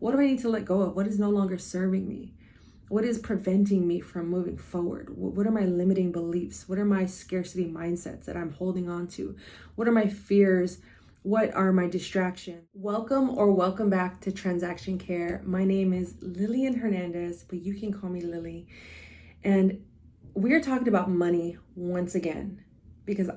What do I need to let go of? What is no longer serving me? What is preventing me from moving forward? What are my limiting beliefs? What are my scarcity mindsets that I'm holding on to? What are my fears? What are my distractions? Welcome back to Transaction Care. My name is Lillian Hernandez, but you can call me Lily. And we're talking about money once again, because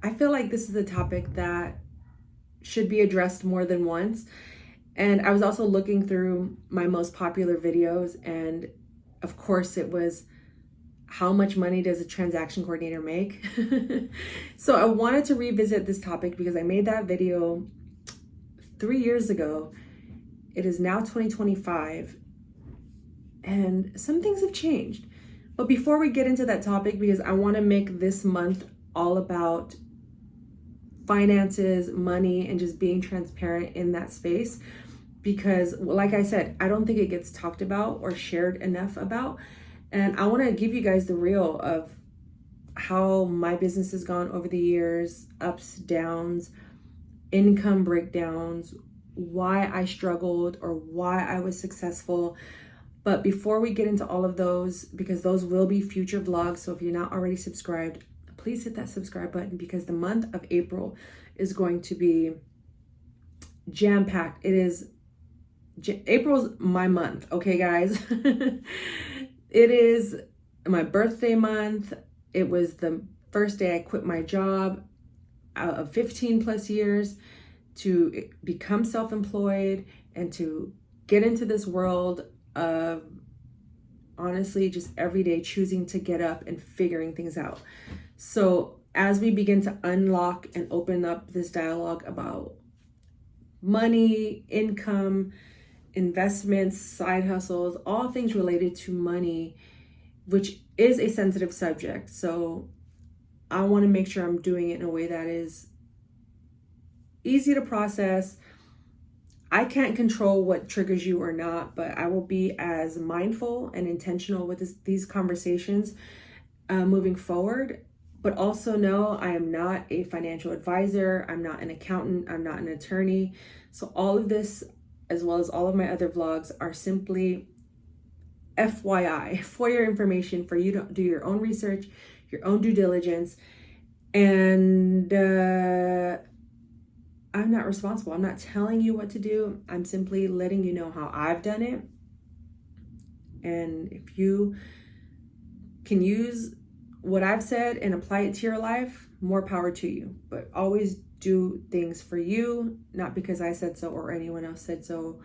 I feel like this is a topic that should be addressed more than once. And I was also looking through my most popular videos, and of course it was, how much money does a transaction coordinator make? So I wanted to revisit this topic because I made that video 3 years ago. It is now 2025 and some things have changed. But before we get into that topic, because I want to make this month all about finances, money, and just being transparent in that space, because like I said, I don't think it gets talked about or shared enough about. And I want to give you guys the real of how my business has gone over the years, ups, downs, income breakdowns, why I struggled or why I was successful. But before we get into all of those, because those will be future vlogs, so if you're not already subscribed, please hit that subscribe button, because the month of April is going to be jam-packed. April's my month, okay guys? It is my birthday month. It was the first day I quit my job out of 15 plus years to become self-employed and to get into this world of honestly just every day choosing to get up and figuring things out. So as we begin to unlock and open up this dialogue about money, income, investments, side hustles, all things related to money, which is a sensitive subject. So I want to make sure I'm doing it in a way that is easy to process. I can't control what triggers you or not, but I will be as mindful and intentional with these conversations moving forward. But also know I am not a financial advisor. I'm not an accountant. I'm not an attorney. So all of this, as well as all of my other vlogs, are simply FYI, for your information, for you to do your own research, your own due diligence. And I'm not responsible. I'm not telling you what to do. I'm simply letting you know how I've done it. And if you can use what I've said and apply it to your life, more power to you. But always do things for you, not because I said so or anyone else said so.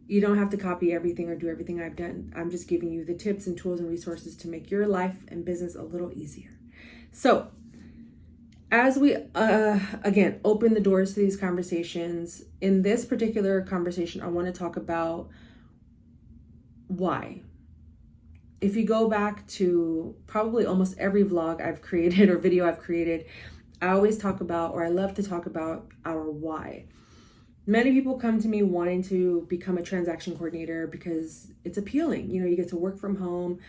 You don't have to copy everything or do everything I've done. I'm just giving you the tips and tools and resources to make your life and business a little easier. So as we, again, open the doors to these conversations, in this particular conversation, I want to talk about why. If you go back to probably almost every vlog I've created or video I've created, I always talk about, or I love to talk about, our why. Many people come to me wanting to become a transaction coordinator because it's appealing. You know, you get to work from home.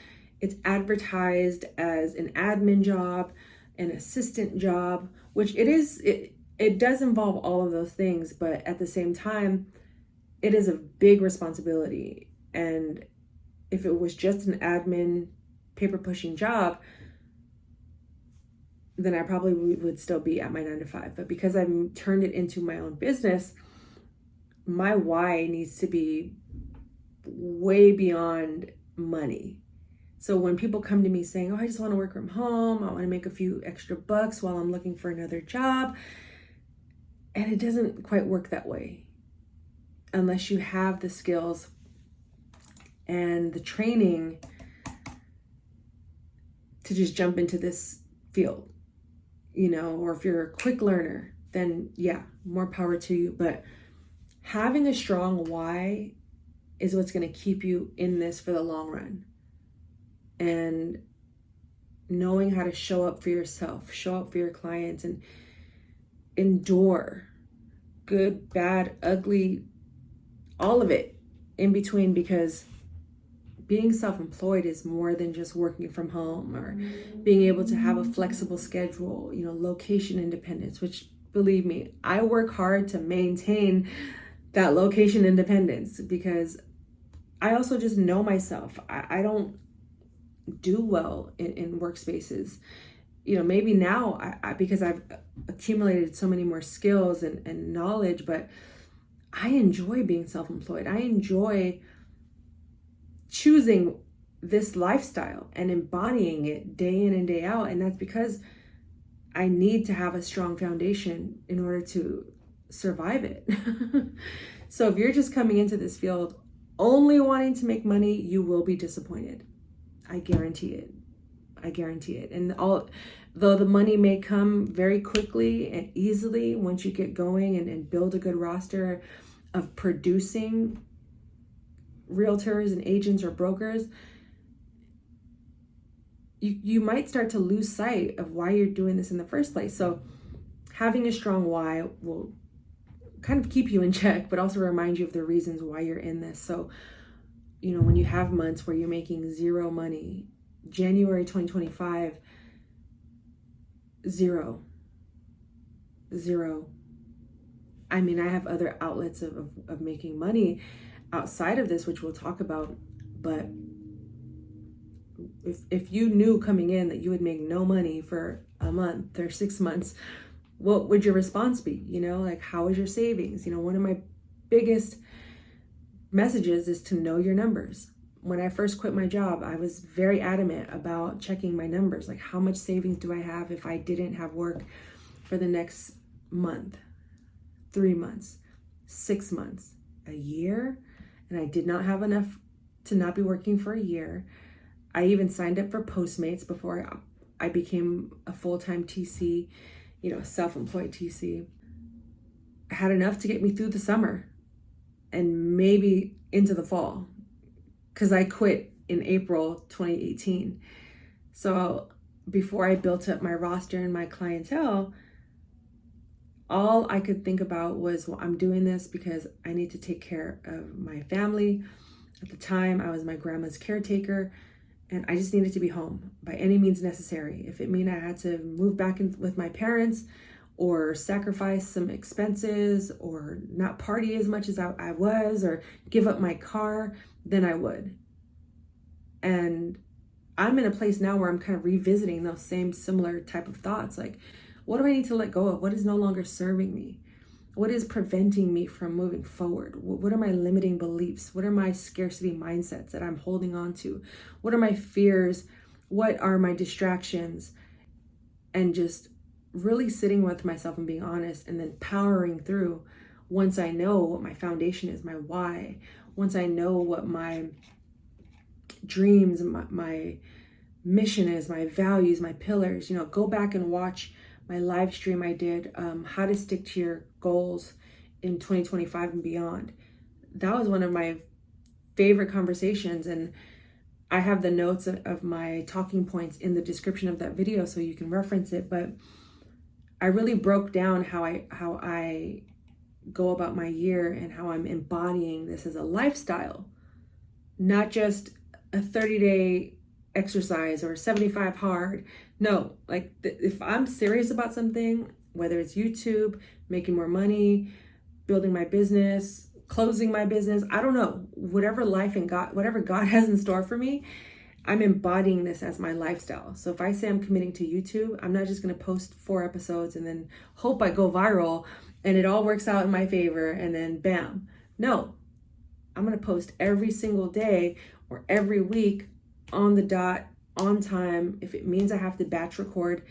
It's advertised as an admin job, an assistant job, which it is. It does involve all of those things, but at the same time, it is a big responsibility. And if it was just an admin, paper pushing job, then I probably would still be at my 9 to 5. But because I've turned it into my own business, my why needs to be way beyond money. So when people come to me saying, oh, I just want to work from home, I want to make a few extra bucks while I'm looking for another job, and it doesn't quite work that way unless you have the skills and the training to just jump into this field, you know. Or if you're a quick learner, then yeah, more power to you. But having a strong why is what's going to keep you in this for the long run. And knowing how to show up for yourself, show up for your clients, and endure good, bad, ugly, all of it in between, because being self-employed is more than just working from home or being able to have a flexible schedule, you know, location independence, which, believe me, I work hard to maintain that location independence, because I also just know myself. I don't do well in workspaces. Maybe now because I've accumulated so many more skills and knowledge, but I enjoy being self-employed. I enjoy choosing this lifestyle and embodying it day in and day out. And that's because I need to have a strong foundation in order to survive it. So if you're just coming into this field only wanting to make money, you will be disappointed. I guarantee it. I guarantee it. And though the money may come very quickly and easily once you get going and build a good roster of producing realtors and agents or brokers, you might start to lose sight of why you're doing this in the first place. So having a strong why will kind of keep you in check, but also remind you of the reasons why you're in this. So, when you have months where you're making zero money, January 2025, zero. I mean, I have other outlets of making money outside of this, which we'll talk about, but if you knew coming in that you would make no money for a month or 6 months, what would your response be? Like, how is your savings? One of my biggest messages is to know your numbers. When I first quit my job, I was very adamant about checking my numbers. Like, how much savings do I have if I didn't have work for the next month, 3 months, 6 months, a year? And I did not have enough to not be working for a year. I even signed up for Postmates before I became a full-time TC, self-employed TC. I had enough to get me through the summer and maybe into the fall, because I quit in April 2018. So before I built up my roster and my clientele, all I could think about was, well, I'm doing this because I need to take care of my family. At the time, I was my grandma's caretaker, and I just needed to be home by any means necessary. If it meant I had to move back in with my parents, or sacrifice some expenses, or not party as much as I was, or give up my car, then I would. And I'm in a place now where I'm kind of revisiting those same similar type of thoughts. Like, what do I need to let go of? What is no longer serving me? What is preventing me from moving forward? What are my limiting beliefs? What are my scarcity mindsets that I'm holding on to? What are my fears? What are my distractions? And just really sitting with myself and being honest, and then powering through once I know what my foundation is, my why, once I know what my dreams, my mission is, my values, my pillars. Go back and watch my live stream I did, how to stick to your goals in 2025 and beyond. That was one of my favorite conversations, and I have the notes of my talking points in the description of that video so you can reference it. But I really broke down how I go about my year and how I'm embodying this as a lifestyle, not just a 30-day exercise or 75 hard. No, like if I'm serious about something, whether it's YouTube, making more money, building my business, closing my business, I don't know, whatever God has in store for me, I'm embodying this as my lifestyle. So if I say I'm committing to YouTube, I'm not just going to post 4 episodes and then hope I go viral and it all works out in my favor and then bam. No, I'm going to post every single day or every week on the dot, on time. If it means I have to batch record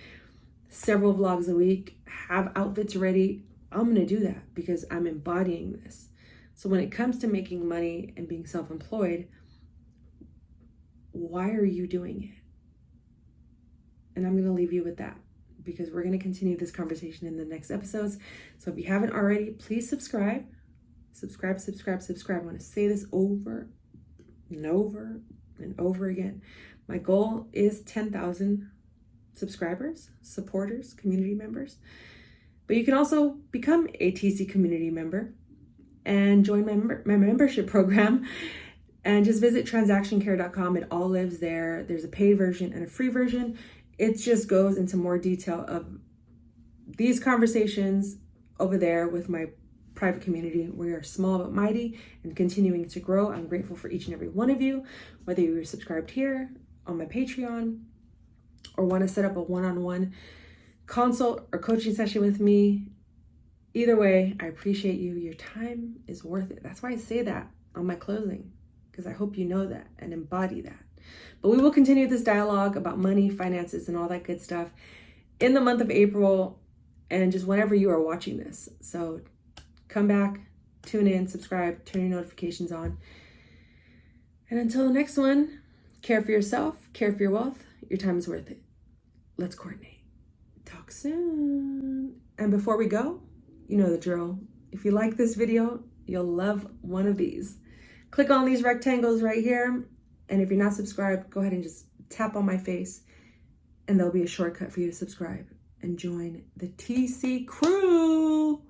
several vlogs a week, have outfits ready, I'm going to do that because I'm embodying this. So when it comes to making money and being self-employed, why are you doing it? And I'm going to leave you with that because we're going to continue this conversation in the next episodes. So if you haven't already, please subscribe. Subscribe. I want to say this over and over and over again. My goal is 10,000 subscribers, supporters, community members. But you can also become a TC community member and join my membership program. And just visit transactioncare.com. It all lives there. There's a paid version and a free version. It just goes into more detail of these conversations over there with my private community. We are small but mighty and continuing to grow. I'm grateful for each and every one of you, whether you're subscribed here on my Patreon or want to set up a one-on-one consult or coaching session with me. Either way, I appreciate you. Your time is worth it. That's why I say that on my closing, because I hope you know that and embody that. But we will continue this dialogue about money, finances, and all that good stuff in the month of April and just whenever you are watching this. So come back, tune in, subscribe, turn your notifications on. And until the next one, care for yourself, care for your wealth. Your time is worth it. Let's coordinate. Talk soon. And before we go, you know the drill. If you like this video, you'll love one of these. Click on these rectangles right here. And if you're not subscribed, go ahead and just tap on my face and there'll be a shortcut for you to subscribe and join the TC crew.